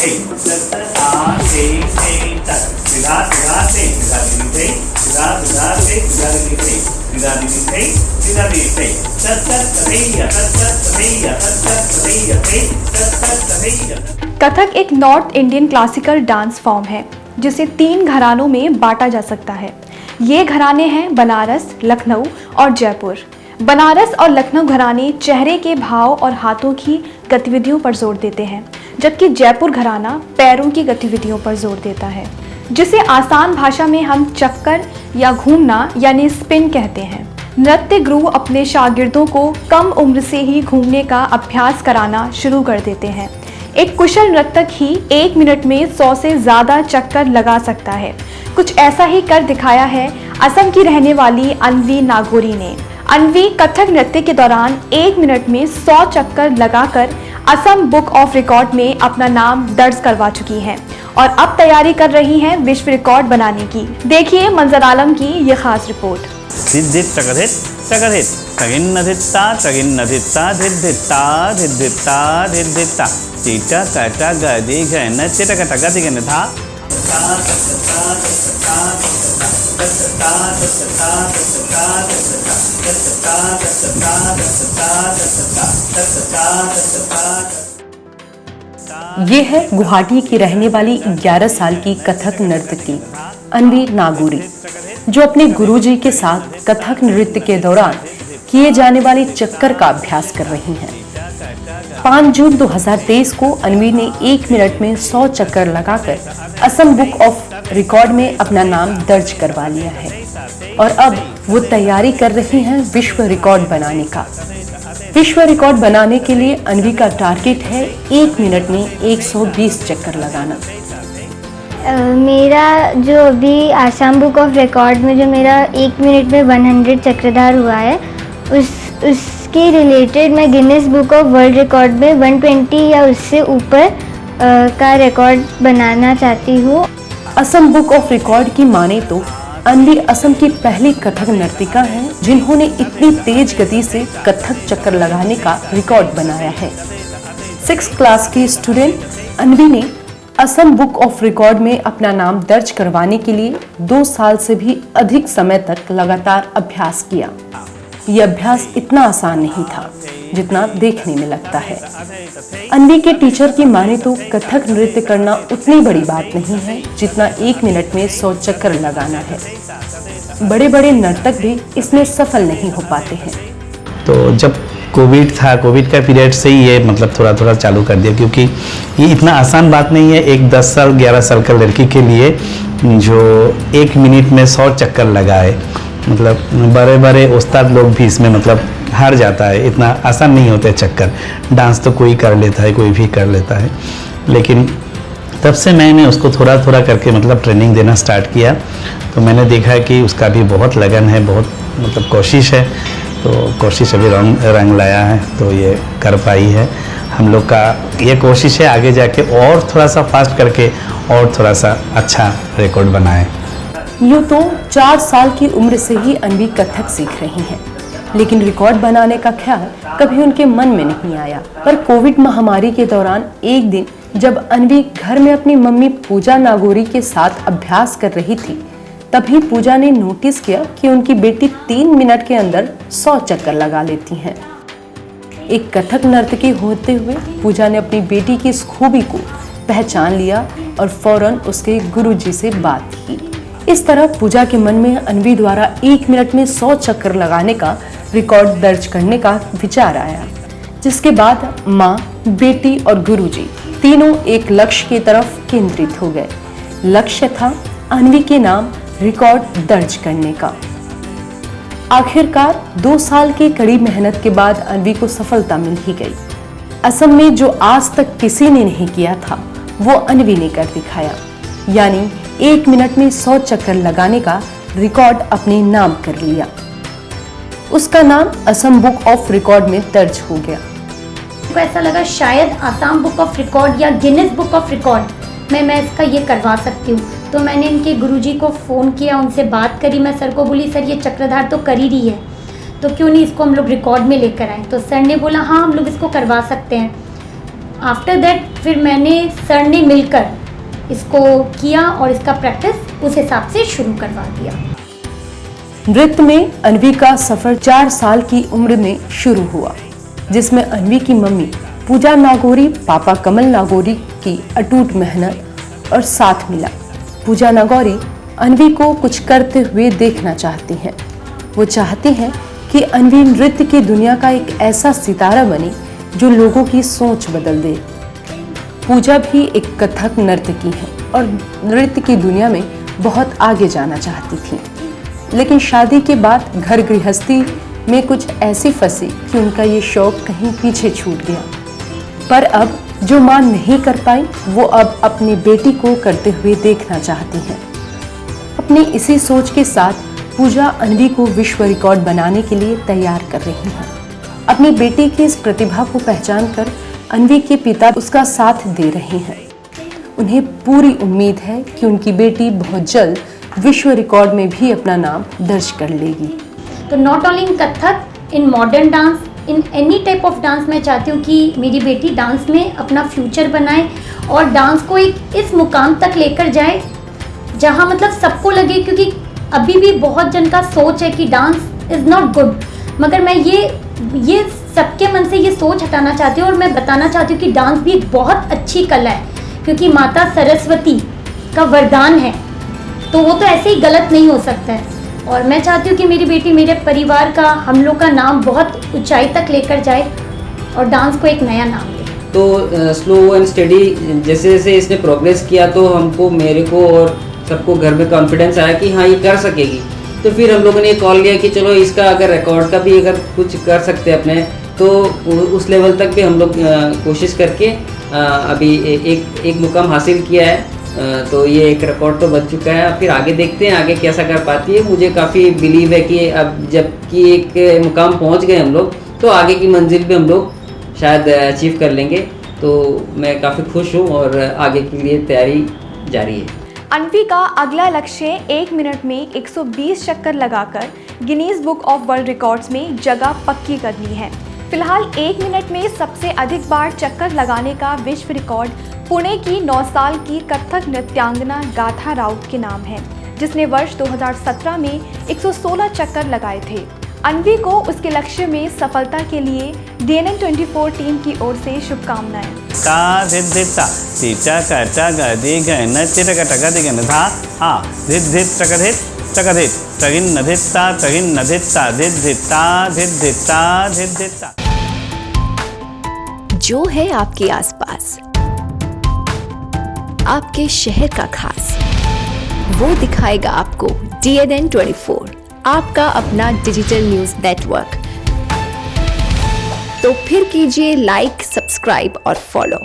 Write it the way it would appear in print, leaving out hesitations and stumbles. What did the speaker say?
थे तत आ से तत सीधा सीधा से सीधा दिनी थे सीधा सीधा से सीधा दिनी थे सीधा दिनी थे सीधा दिनी थे तत तत तथैया तत तत तथैया तत तत तथैया थे तत तत तथैया। कथक एक north Indian classical dance form है जिसे 3 घरानों में बांटा जा सकता है। ये घराने हैं बनारस, लखनऊ और जयपुर। बनारस और लखनऊ घराने चेहरे के भाव और हाथों की गतिविधियों पर जोर देते हैं, जबकि जयपुर घराना पैरों की गतिविधियों पर जोर देता है, जिसे आसान भाषा में हम चक्कर या घूमना यानी स्पिन कहते हैं। नृत्य गुरु अपने शागिर्दों को कम उम्र से ही घूमने का अभ्यास कराना शुरू कर देते हैं। एक कुशल नर्तक ही 1 मिनट में 100 से ज़्यादा चक्कर लगा सकता है। कुछ ऐसा ही कर दिखाया है असम की रहने वाली अन्वी नागोरी ने। अन्वी कथक नृत्य के दौरान 1 मिनट में 100 चक्कर लगाकर असम बुक ऑफ रिकॉर्ड में अपना नाम दर्ज करवा चुकी हैं और अब तैयारी कर रही हैं विश्व रिकॉर्ड बनाने की। देखिए मंजर आलम की ये खास रिपोर्ट। सिद्धित तकधित तकधित तगिन्नधित्ता तगिन्नधित्ता धिद्धित्ता धिद्धित्ता धिद्धित्ता चीटा काटा गदि गन चिटक टगति गन था ये है गुवाहाटी की रहने वाली 11 साल की कथक नर्तकी अन्वी नागोरी, जो अपने गुरुजी के साथ कथक नृत्य के दौरान किए जाने वाले चक्कर का अभ्यास कर रही हैं। 5 जून 2023 को अन्वी ने 1 मिनट में 100 चक्कर लगाकर असम बुक ऑफ रिकॉर्ड में अपना नाम दर्ज करवा लिया है और अब वो तैयारी कर रही हैं विश्व रिकॉर्ड बनाने का। विश्व रिकॉर्ड बनाने के लिए अन्वी का टारगेट है 1 मिनट में 120 चक्कर लगाना। मेरा जो अभी आसाम बुक ऑफ रिकॉर्ड में जो मेरा 1 मिनट में 100 चक्रधार हुआ है, उसके रिलेटेड मैं Guinness book of world record में 120 या उससे ऊपर का रिकॉर्ड बनाना चाहती हूँ। असम बुक ऑफ रिकॉर्ड की माने तो अन्वी असम की पहली कथक नर्तिका हैं जिन्होंने इतनी तेज गति से कथक चक्कर लगाने का रिकॉर्ड बनाया है। 6th क्लास की स्टूडेंट अन्वी ने असम बुक ऑफ रिकॉर्ड में अपना नाम दर्ज करवाने के लिए 2 साल से भी अधिक समय तक लगातार अभ्यास किया। यह अभ्यास इतना आसान नहीं था जितना देखने में लगता है। अन्वी के टीचर की माने तो कथक नृत्य करना उतनी बड़ी बात नहीं है जितना 1 मिनट में 100 चक्कर लगाना है। बड़े बड़े नर्तक भी इसमें सफल नहीं हो पाते हैं। तो जब कोविड था, कोविड का पीरियड से ही ये मतलब थोड़ा थोड़ा चालू कर दिया, क्योंकि ये इतना आसान बात नहीं है एक 10 साल 11 साल का लड़की के लिए जो 1 मिनट में 100 चक्कर लगाए। मतलब बड़े बड़े उस्ताद लोग भी इसमें मतलब हार जाता है, इतना आसान नहीं होते चक्कर। डांस तो कोई कर लेता है, कोई भी कर लेता है, लेकिन तब से मैंने उसको थोड़ा थोड़ा करके मतलब ट्रेनिंग देना स्टार्ट किया। तो मैंने देखा कि उसका भी बहुत लगन है, बहुत मतलब कोशिश है। तो कोशिश अभी रंग लाया है, तो ये कर पाई है। हम लोग का ये कोशिश है आगे जाके और थोड़ा सा फास्ट करके और थोड़ा सा अच्छा रिकॉर्ड बनाएं। यूँ तो 4 साल की उम्र से ही अन्वी कथक सीख रही हैं, लेकिन रिकॉर्ड बनाने का ख्याल कभी उनके मन में नहीं आया। पर कोविड महामारी के दौरान एक दिन जब अन्वी घर में अपनी मम्मी पूजा नागोरी के साथ अभ्यास कर रही थी, तभी पूजा ने नोटिस किया कि उनकी बेटी 3 मिनट के अंदर 100 चक्कर लगा लेती हैं। एक कथक नर्तकी होते हुए पूजा ने अपनी बेटी की इस खूबी को पहचान लिया और फौरन उसके गुरुजी से बात की। इस तरह पूजा के मन में अन्वी द्वारा 1 मिनट में 100 चक्कर लगाने का रिकॉर्ड दर्ज करने का विचार आया, जिसके बाद माँ, बेटी और गुरुजी तीनों एक लक्ष्य की तरफ केंद्रित हो गए। लक्ष्य था अन्वी के नाम रिकॉर्ड दर्ज करने का। आखिरकार 2 साल की कड़ी मेहनत के बाद अन्वी को सफलता मिल ही गई। असम में जो आज तक किसी ने नहीं किया था वो अन्वी ने कर दिखाया, यानी 1 मिनट में 100 चक्कर लगाने का रिकॉर्ड अपने नाम कर लिया। उसका नाम असम बुक ऑफ रिकॉर्ड में दर्ज हो गया। को ऐसा लगा शायद आसाम बुक ऑफ रिकॉर्ड या गिनीज बुक ऑफ रिकॉर्ड में मैं इसका ये करवा सकती हूँ। तो मैंने इनके गुरुजी को फ़ोन किया, उनसे बात करी। मैं सर को बोली सर ये चक्रधार तो कर ही रही है, तो क्यों नहीं इसको हम लोग रिकॉर्ड में लेकर आए। तो सर ने बोला हाँ हम लोग इसको करवा सकते हैं। आफ्टर दैट फिर मैंने सर ने मिलकर इसको किया और इसका प्रैक्टिस उस हिसाब से शुरू करवा दिया। नृत्य में अन्वी का सफर 4 साल की उम्र में शुरू हुआ, जिसमें अन्वी की मम्मी पूजा नागौरी, पापा कमल नागौरी की अटूट मेहनत और साथ मिला। पूजा नागौरी अन्वी को कुछ करते हुए देखना चाहती हैं। वो चाहती हैं कि अन्वी नृत्य की दुनिया का एक ऐसा सितारा बने जो लोगों की सोच बदल दे। पूजा भी एक कथक नर्तकी है और नृत्य की दुनिया में बहुत आगे जाना चाहती थी, लेकिन शादी के बाद घर गृहस्थी में कुछ ऐसी फंसी कि उनका ये शौक कहीं पीछे छूट गया। पर अब जो मां नहीं कर पाई वो अब अपनी बेटी को करते हुए देखना चाहती हैं। अपनी इसी सोच के साथ पूजा अन्वी को विश्व रिकॉर्ड बनाने के लिए तैयार कर रही हैं। अपनी बेटी की इस प्रतिभा को पहचान कर अन्वी के पिता उसका साथ दे रहे हैं। उन्हें पूरी उम्मीद है कि उनकी बेटी बहुत जल्द विश्व रिकॉर्ड में भी अपना नाम दर्ज कर लेगी। तो not only in Kathak, in modern dance, in any type of dance मैं चाहती हूँ कि मेरी बेटी डांस में अपना फ्यूचर बनाए और डांस को एक इस मुकाम तक लेकर जाए जहाँ मतलब सबको लगे, क्योंकि अभी भी बहुत जन का सोच है कि डांस इज़ नॉट गुड, मगर मैं ये सबके मन से ये सोच हटाना चाहती हूँ और मैं बताना चाहती हूँ कि डांस भी एक बहुत अच्छी कला है, क्योंकि माता सरस्वती का वरदान है, तो वो तो ऐसे ही गलत नहीं हो सकता है। और मैं चाहती हूँ कि मेरी बेटी मेरे परिवार का, हम लोग का नाम बहुत ऊंचाई तक लेकर जाए और डांस को एक नया नाम दे। तो स्लो एंड स्टडी जैसे जैसे इसने प्रोग्रेस किया तो हमको, मेरे को और सबको घर में कॉन्फिडेंस आया कि हाँ ये कर सकेगी। तो फिर हम लोगों ने ये कॉल लिया कि चलो इसका अगर रिकॉर्ड का भी अगर कुछ कर सकते हैं अपने, तो उस लेवल तक भी हम लोग कोशिश करके अभी एक मुकाम हासिल किया है। तो ये एक रिकॉर्ड तो बन चुका है। फिर आगे देखते हैं आगे कैसा कर पाती है। मुझे काफ़ी बिलीव है कि अब जबकि एक मुकाम पहुंच गए हम लोग, तो आगे की मंजिल भी हम लोग शायद अचीव कर लेंगे। तो मैं काफ़ी खुश हूँ और आगे के लिए तैयारी जारी है। अन्वी का अगला लक्ष्य 1 मिनट में 120 चक्कर लगाकर Guinness book of world records में जगह पक्की करनी है। फिलहाल 1 मिनट में सबसे अधिक बार चक्कर लगाने का विश्व रिकॉर्ड पुणे की 9 साल की कथक नृत्यांगना गाथा राउत के नाम है, जिसने वर्ष 2017 में 116 चक्कर लगाए थे। अन्वी को उसके लक्ष्य में सफलता के लिए DNN 24 टीम की ओर से शुभकामनाएं। ता धित धित ता चा का चा गा दे गन चिट का टका दे गन धा हा धित धित टका धित टका धित तगिन नधित ता तगिन नधित ता धित धित ता धित धित ता धित धित ता। जो है आपके आसपास, आपके शहर का खास, वो दिखाएगा आपको DNN 24, आपका अपना डिजिटल न्यूज नेटवर्क। तो फिर कीजिए लाइक, सब्सक्राइब और फॉलो।